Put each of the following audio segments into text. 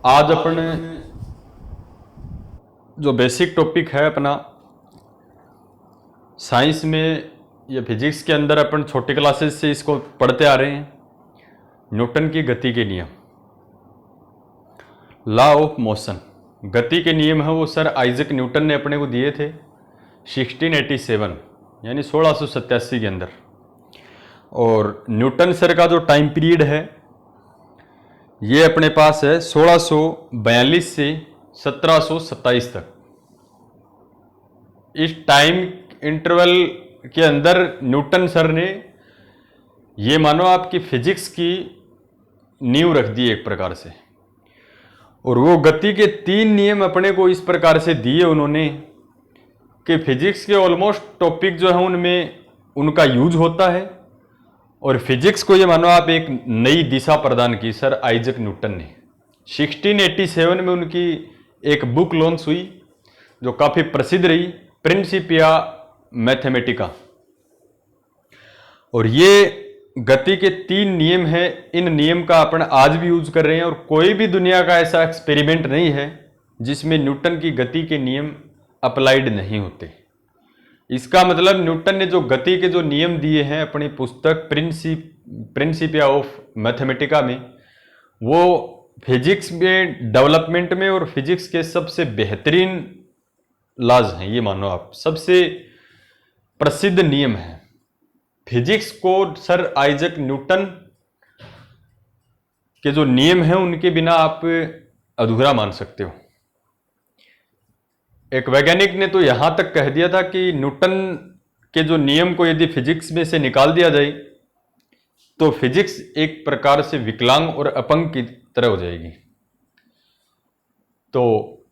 आज अपन जो basic topic है अपना साइंस में या फिजिक्स के अंदर अपन छोटी क्लासेस से इसको पढ़ते आ रहे हैं, न्यूटन की गति के नियम, लॉ ऑफ मोशन। गति के नियम है वो सर आइजक न्यूटन ने अपने को दिए थे 1687 यानी 1687 के अंदर। और न्यूटन सर का जो टाइम पीरियड है ये अपने पास है 1642 से 1727 तक। इस टाइम इंटरवल के अंदर न्यूटन सर ने ये मानो आपकी फिजिक्स की नींव रख दी एक प्रकार से। और वो गति के 3 नियम अपने को इस प्रकार से दिए उन्होंने कि फिजिक्स के ऑलमोस्ट टॉपिक जो है उनमें उनका यूज होता है। और फिजिक्स को ये मानो आप एक नई दिशा प्रदान की सर आइजक न्यूटन ने। 1687 में उनकी एक बुक लॉन्च हुई जो काफ़ी प्रसिद्ध रही, प्रिंसिपिया मैथमेटिका। और ये गति के 3 नियम हैं। इन नियम का अपन आज भी यूज कर रहे हैं और कोई भी दुनिया का ऐसा एक्सपेरिमेंट नहीं है जिसमें न्यूटन की गति के नियम अप्लाइड नहीं होते। इसका मतलब न्यूटन ने जो गति के जो नियम दिए हैं अपनी पुस्तक प्रिंसिपिया ऑफ मैथमेटिका में, वो फिजिक्स में डेवलपमेंट में और फिजिक्स के सबसे बेहतरीन लॉज हैं। ये मानो आप सबसे प्रसिद्ध नियम है। फिजिक्स को सर आइजक न्यूटन के जो नियम हैं उनके बिना आप अधूरा मान सकते हो। एक वैज्ञानिक ने तो यहां तक कह दिया था कि न्यूटन के जो नियम को यदि फिजिक्स में से निकाल दिया जाए तो फिजिक्स एक प्रकार से विकलांग और अपंग की तरह हो जाएगी। तो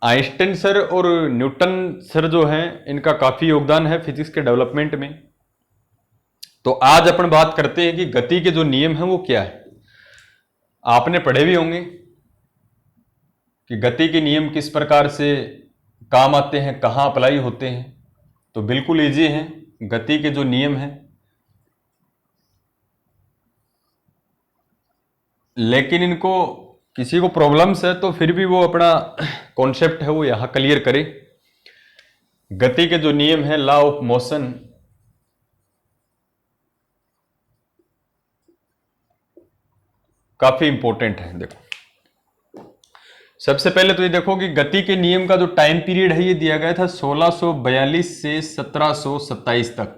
आइंस्टाइन सर और न्यूटन सर जो हैं इनका काफी योगदान है फिजिक्स के डेवलपमेंट में। तो आज अपन बात करते हैं कि गति के जो नियम हैं वो क्या है। आपने पढ़े भी होंगे कि गति के नियम किस प्रकार से काम आते हैं, कहाँ अप्लाई होते हैं। तो बिल्कुल इजी हैं गति के जो नियम हैं, लेकिन इनको किसी को प्रॉब्लम्स है तो फिर भी वो अपना कॉन्सेप्ट है वो यहां क्लियर करे। गति के जो नियम है लॉ ऑफ मोशन, काफी इंपॉर्टेंट है। देखो सबसे पहले तो ये देखो कि गति के नियम का जो टाइम पीरियड है ये दिया गया था 1642 से 1727 तक,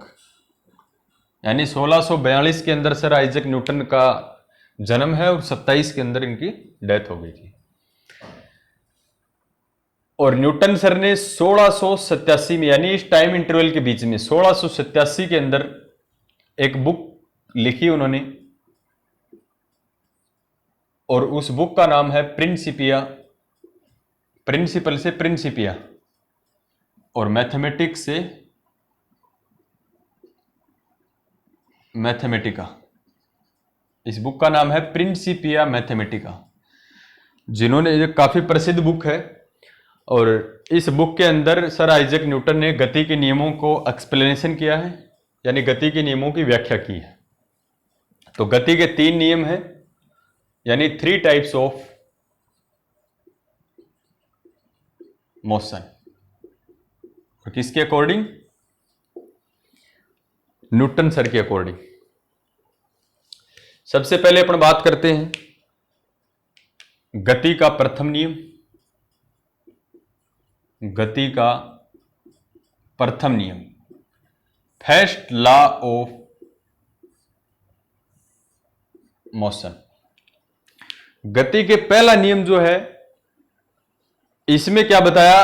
यानी 1642 के अंदर सर आइजक न्यूटन का जन्म है और 27 के अंदर इनकी डेथ हो गई थी। और न्यूटन सर ने 1687 में यानी इस टाइम इंटरवल के बीच में 1687 के अंदर एक बुक लिखी उन्होंने और उस बुक का नाम है प्रिंसिपिया, प्रिंसिपल से प्रिंसिपिया और मैथमेटिक्स से मैथमेटिका। इस बुक का नाम है प्रिंसिपिया मैथमेटिका, जिन्होंने ये काफी प्रसिद्ध बुक है। और इस बुक के अंदर सर आइजक न्यूटन ने गति के नियमों को एक्सप्लेनेशन किया है, यानी गति के नियमों की व्याख्या की है। तो गति के 3 नियम हैं, यानी 3 टाइप्स ऑफ मोशन। और किसके अकॉर्डिंग? न्यूटन सर के अकॉर्डिंग। सबसे पहले अपन बात करते हैं गति का प्रथम नियम। गति का प्रथम नियम, फर्स्ट लॉ ऑफ मोशन। गति के पहला नियम जो है इसमें क्या बताया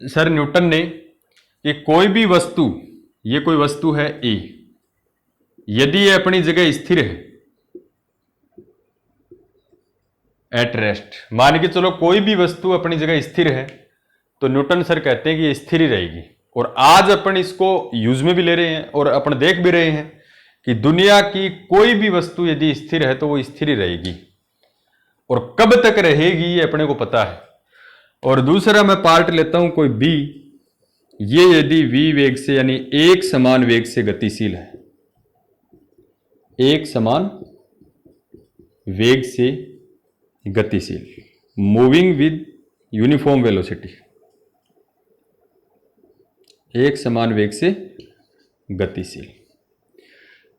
सर न्यूटन ने कि कोई भी वस्तु, ये कोई वस्तु है ए, यदि ये अपनी जगह स्थिर है एट रेस्ट, मान के चलो कोई भी वस्तु अपनी जगह स्थिर है तो न्यूटन सर कहते हैं कि ये स्थिर ही रहेगी। और आज अपन इसको यूज में भी ले रहे हैं और अपन देख भी रहे हैं कि दुनिया की कोई भी वस्तु यदि स्थिर है तो वो स्थिर ही रहेगी। और कब तक रहेगी ये अपने को पता है। और दूसरा मैं पार्ट लेता हूं कोई बी, ये यदि v वेग से यानी एक समान वेग से गतिशील है, एक समान वेग से गतिशील, मूविंग विद यूनिफॉर्म वेलोसिटी, एक समान वेग से गतिशील,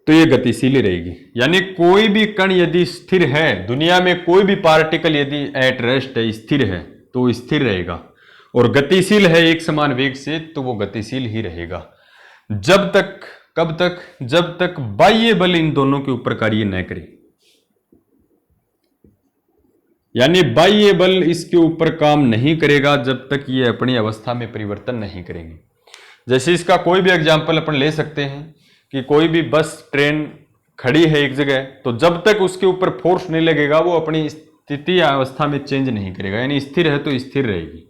तो ये गतिशील ही रहेगी। यानी कोई भी कण यदि स्थिर है, दुनिया में कोई भी पार्टिकल यदि एट रेस्ट है, स्थिर है, तो वो स्थिर रहेगा, और गतिशील है एक समान वेग से, तो वो गतिशील ही रहेगा। जब तक, कब तक, जब तक बाह्य बल इन दोनों के ऊपर कार्य न करे, यानी बाह्य बल इसके ऊपर काम नहीं करेगा जब तक ये अपनी अवस्था में परिवर्तन नहीं करेंगे। जैसे इसका कोई भी एग्जाम्पल अपन ले सकते हैं कि कोई भी बस ट्रेन खड़ी है एक जगह, तो जब तक उसके ऊपर फोर्स नहीं लगेगा वो अपनी स्थिति या अवस्था में चेंज नहीं करेगा, यानी स्थिर है तो स्थिर रहेगी।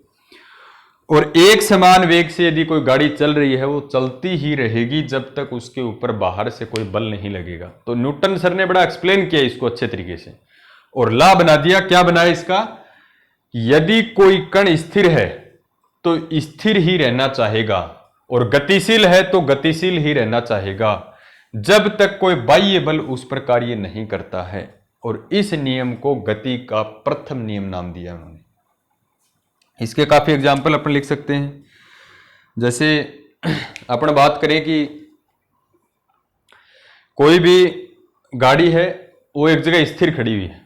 और एक समान वेग से यदि कोई गाड़ी चल रही है, वो चलती ही रहेगी जब तक उसके ऊपर बाहर से कोई बल नहीं लगेगा। तो न्यूटन सर ने बड़ा एक्सप्लेन किया इसको अच्छे तरीके से, और लॉ बना दिया। क्या बनाया इसका? यदि कोई कण स्थिर है तो स्थिर ही रहना चाहेगा, और गतिशील है तो गतिशील ही रहना चाहेगा जब तक कोई बाह्य बल उस पर कार्य नहीं करता है। और इस नियम को गति का प्रथम नियम नाम दिया उन्होंने। इसके काफी एग्जाम्पल अपन लिख सकते हैं। जैसे अपन बात करें कि कोई भी गाड़ी है, वो एक जगह स्थिर खड़ी हुई है,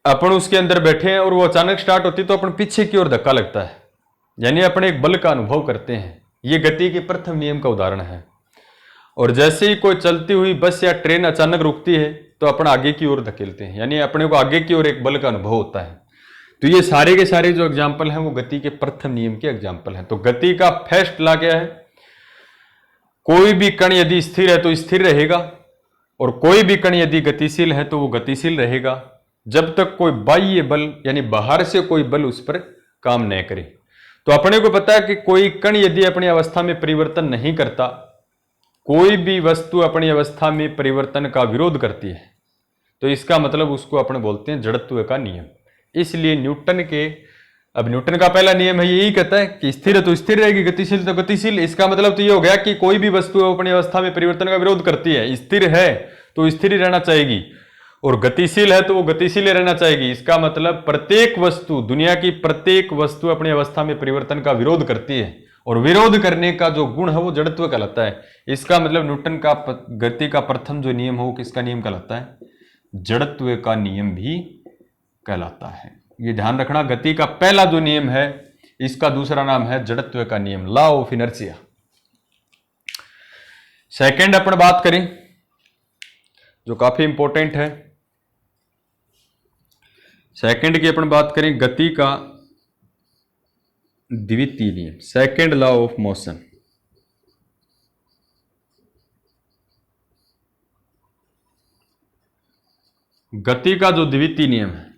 अपन उसके अंदर बैठे हैं और वो अचानक स्टार्ट होती तो अपन पीछे की ओर धक्का लगता है, यानी अपन एक बल का अनुभव करते हैं। ये गति के प्रथम नियम का उदाहरण है। और जैसे ही कोई चलती हुई बस या ट्रेन अचानक रुकती है तो अपन आगे की ओर धकेलते हैं, यानी अपने को आगे की ओर एक बल का अनुभव होता है। तो ये सारे के सारे जो एग्जाम्पल हैं वो गति के प्रथम नियम के एग्जाम्पल हैं। तो गति का फर्स्ट लॉ क्या है? कोई भी कण यदि स्थिर है तो स्थिर रहेगा, और कोई भी कण यदि गतिशील है तो वो गतिशील रहेगा जब तक कोई बाह्य बल यानी बाहर से कोई बल उस पर काम न करे। तो अपने को पता है कि कोई कण यदि अपनी अवस्था में परिवर्तन नहीं करता, कोई भी वस्तु अपनी अवस्था में परिवर्तन का विरोध करती है, तो इसका मतलब उसको अपन बोलते हैं जड़त्व का नियम। इसलिए न्यूटन का पहला नियम है, यही कहता है कि स्थिर है तो स्थिर रहेगी, गतिशील तो गतिशील। इसका मतलब तो ये हो गया कि कोई भी वस्तु अपनी अवस्था में परिवर्तन का विरोध करती है, स्थिर है तो स्थिर ही रहना चाहेगी, और गतिशील है तो वो गतिशील रहना चाहेगी। इसका मतलब प्रत्येक वस्तु, दुनिया की प्रत्येक वस्तु अपनी अवस्था में परिवर्तन का विरोध करती है, और विरोध करने का जो गुण है वो जड़त्व कहलाता है। इसका मतलब न्यूटन का गति का प्रथम जो नियम हो, किसका नियम कहलाता है? जड़त्व का नियम भी कहलाता है। ये ध्यान रखना, गति का पहला जो नियम है इसका दूसरा नाम है जड़त्व का नियम, लॉ ऑफ इनर्शिया। सेकंड अपन बात करें जो काफी इंपॉर्टेंट है, सेकंड की अपन बात करें गति का द्वितीय नियम, सेकंड लॉ ऑफ मोशन। गति का जो द्वितीय नियम है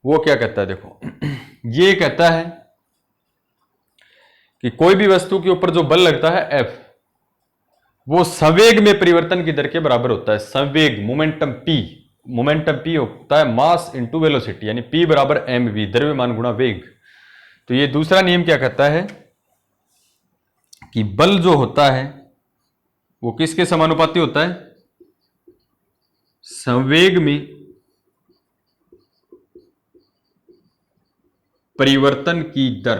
वो क्या कहता है? देखो, ये कहता है कि कोई भी वस्तु के ऊपर जो बल लगता है F, वो संवेग में परिवर्तन की दर के बराबर होता है। संवेग, मोमेंटम P होता है मास इंटू वेलोसिटी, यानी P बराबर mv, द्रव्यमान गुणा वेग। तो ये दूसरा नियम क्या कहता है कि बल जो होता है वो किसके समानुपाती होता है? संवेग में परिवर्तन की दर,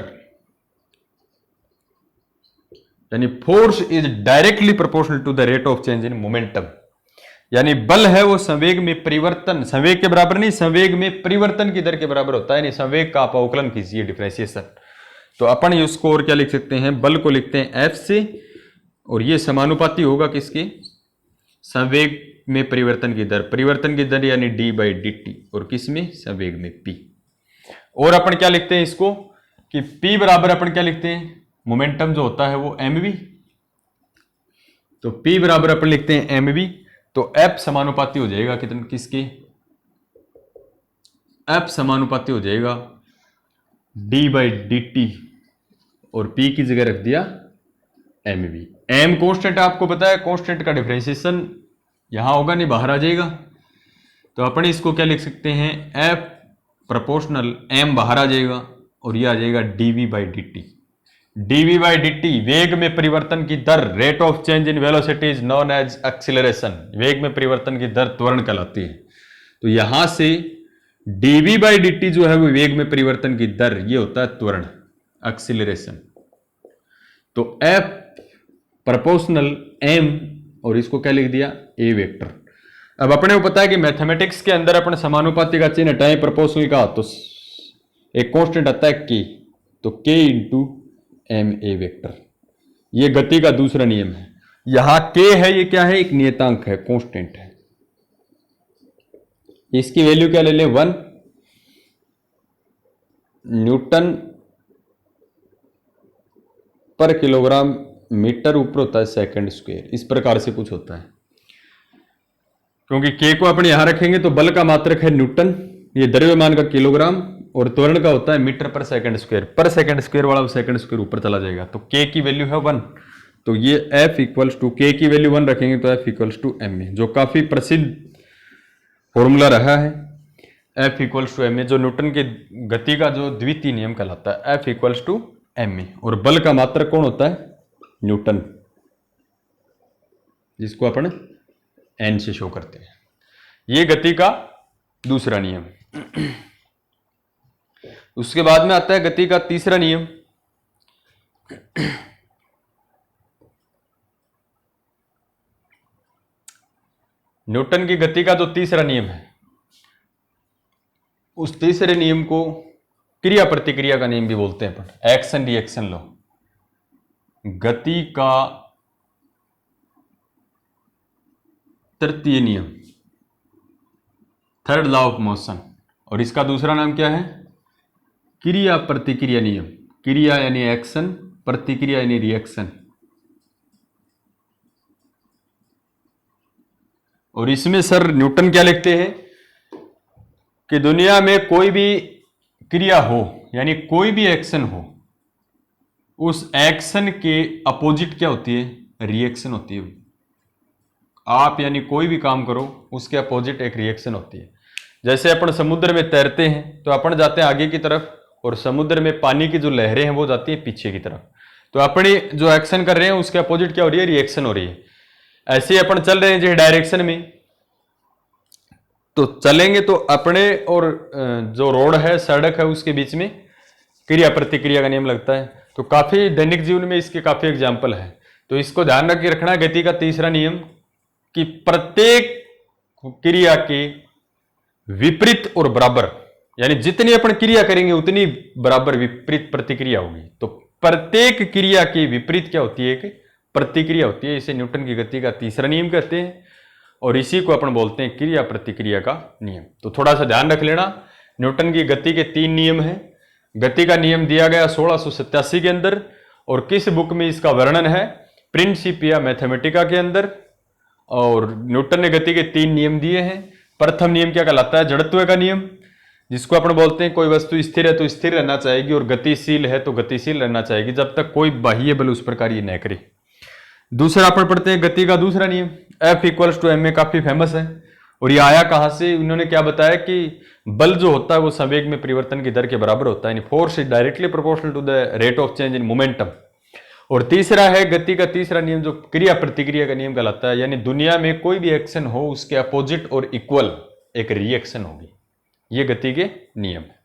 यानी force is directly proportional to the rate of change in momentum. यानी बल है वो संवेग में परिवर्तन, संवेग के बराबर नहीं, संवेग में परिवर्तन की दर के बराबर होता है। यानी संवेग का आप अवकलन कीजिए, डिफरेंशिएशन। तो अपन इसको और क्या लिख सकते हैं? बल को लिखते हैं F से, और ये समानुपाती होगा किसके? संवेग में परिवर्तन की दर यानी d/dt, और किस में? संवेग में P। और अपन क्या लिखते हैं इसको कि P बराबर अपन क्या लिखते हैं? मोमेंटम जो होता है वो mv, तो P बराबर अपन लिखते हैं mv। तो F समानुपाती हो जाएगा किसके? F समानुपाती हो जाएगा d/dt, और P की जगह रख दिया mv। m कांस्टेंट आपको पता है, कांस्टेंट का डिफरेंशिएशन यहां होगा नहीं, बाहर आ जाएगा। तो अपन इसको क्या लिख सकते हैं? F प्रोपोर्शनल m बाहर आ जाएगा, और यह आ जाएगा dv/dt। dv/dt वेग में परिवर्तन की दर, rate of change in velocity is known as acceleration. वेग में परिवर्तन की दर त्वरण कहलाती है। तो यहां से डीवी बाई डी टी जो है वो वेग में परिवर्तन की दर, ये होता है त्वरण, एक्सीलरेशन। तो F प्रोपोर्शनल m, और इसको क्या लिख दिया, a वेक्टर। अब अपने को पता है कि मैथमेटिक्स के अंदर अपन समानुपाती का चिन्ह हटाएं प्रोपोर्शनल का, तो एक कांस्टेंट आता है k, तो k into m a vector. ये गति का दूसरा नियम है। यहां k है, ये क्या है, एक नियतांक है, कांस्टेंट है। इसकी वैल्यू क्या ले लें, 1 न्यूटन पर किलोग्राम मीटर, ऊपर होता है सेकंड स्क्वायर। इस प्रकार से कुछ होता है, क्योंकि k को अपन यहां रखेंगे तो बल का मात्रक है न्यूटन, ये द्रव्यमान का किलोग्राम, और त्वरण का होता है मीटर पर सेकंड स्क्वायर। पर सेकंड स्क्वायर वाला सेकंड स्क्वायर ऊपर चला जाएगा, तो k की वैल्यू है 1। तो ये F इक्वल्स टू, k की वैल्यू 1 रखेंगे तो F equals to m a, जो काफी प्रसिद्ध फॉर्मूला रहा है। F equals to m a, जो न्यूटन की गति का जो द्वितीय नियम कहलाता है, F equals to m a. और बल का मात्रक कौन होता है, न्यूटन, जिसको अपन n से शो करते हैं। ये गति का दूसरा नियम। उसके बाद में आता है गति का तीसरा नियम। न्यूटन की गति का जो तीसरा नियम है, उस तीसरे नियम को क्रिया प्रतिक्रिया का नियम भी बोलते हैं अपन, एक्शन रिएक्शन लॉ। गति का तृतीय नियम, थर्ड लॉ ऑफ मोशन, और इसका दूसरा नाम क्या है, क्रिया प्रतिक्रिया नियम। क्रिया यानी एक्शन, प्रतिक्रिया यानी रिएक्शन। और इसमें सर न्यूटन क्या लिखते हैं कि दुनिया में कोई भी क्रिया हो, यानी कोई भी एक्शन हो, उस एक्शन के अपोजिट क्या होती है, रिएक्शन होती है। आप यानी कोई भी काम करो, उसके अपोजिट एक रिएक्शन होती है। जैसे अपन समुद्र में तैरते हैं तो अपन जाते हैं आगे की तरफ, और समुद्र में पानी की जो लहरें हैं वो जाती है पीछे की तरफ। तो अपनी जो एक्शन कर रहे हैं उसके अपोजिट क्या हो रही है, रिएक्शन हो रही है। ऐसे ही अपन चल रहे हैं जिस डायरेक्शन में, तो चलेंगे तो अपने और जो रोड है, सड़क है, उसके बीच में क्रिया प्रतिक्रिया का नियम लगता है। तो काफी दैनिक जीवन में इसके काफी एग्जाम्पल है। तो इसको ध्यान रख के रखना, गति का तीसरा नियम, कि प्रत्येक क्रिया के विपरीत और बराबर, यानी जितनी अपन क्रिया करेंगे उतनी बराबर विपरीत प्रतिक्रिया होगी। तो प्रत्येक क्रिया के विपरीत क्या होती है, एक प्रतिक्रिया होती है। इसे न्यूटन की गति का तीसरा नियम कहते हैं, और इसी को अपन बोलते हैं क्रिया प्रतिक्रिया का नियम। तो थोड़ा सा ध्यान रख लेना, न्यूटन की गति के 3 नियम हैं। गति का नियम दिया गया 1687 के अंदर, और किस बुक में इसका वर्णन है, प्रिंसिपिया मैथमेटिका के अंदर। और न्यूटन ने गति के 3 नियम दिए हैं। प्रथम नियम क्या कहलाता है, जड़त्व का नियम, जिसको अपन बोलते हैं कोई वस्तु स्थिर है तो स्थिर रहना चाहेगी, और गतिशील है तो गतिशील रहना चाहेगी, जब तक कोई बाह्य बल उस पर कार्य न करे। दूसरा अपन पढ़ते हैं गति का दूसरा नियम, F equals to m a, काफी फेमस है। और ये आया कहां से, उन्होंने क्या बताया कि बल जो होता है वो संवेग में परिवर्तन की दर के बराबर होता है, यानी force is directly proportional to the rate of change in momentum. और तीसरा है गति का तीसरा नियम, जो क्रिया प्रतिक्रिया का नियम कहलाता है, यानी दुनिया में कोई भी एक्शन हो उसके अपोजिट और इक्वल एक रिएक्शन होगी। ये गति के नियम है।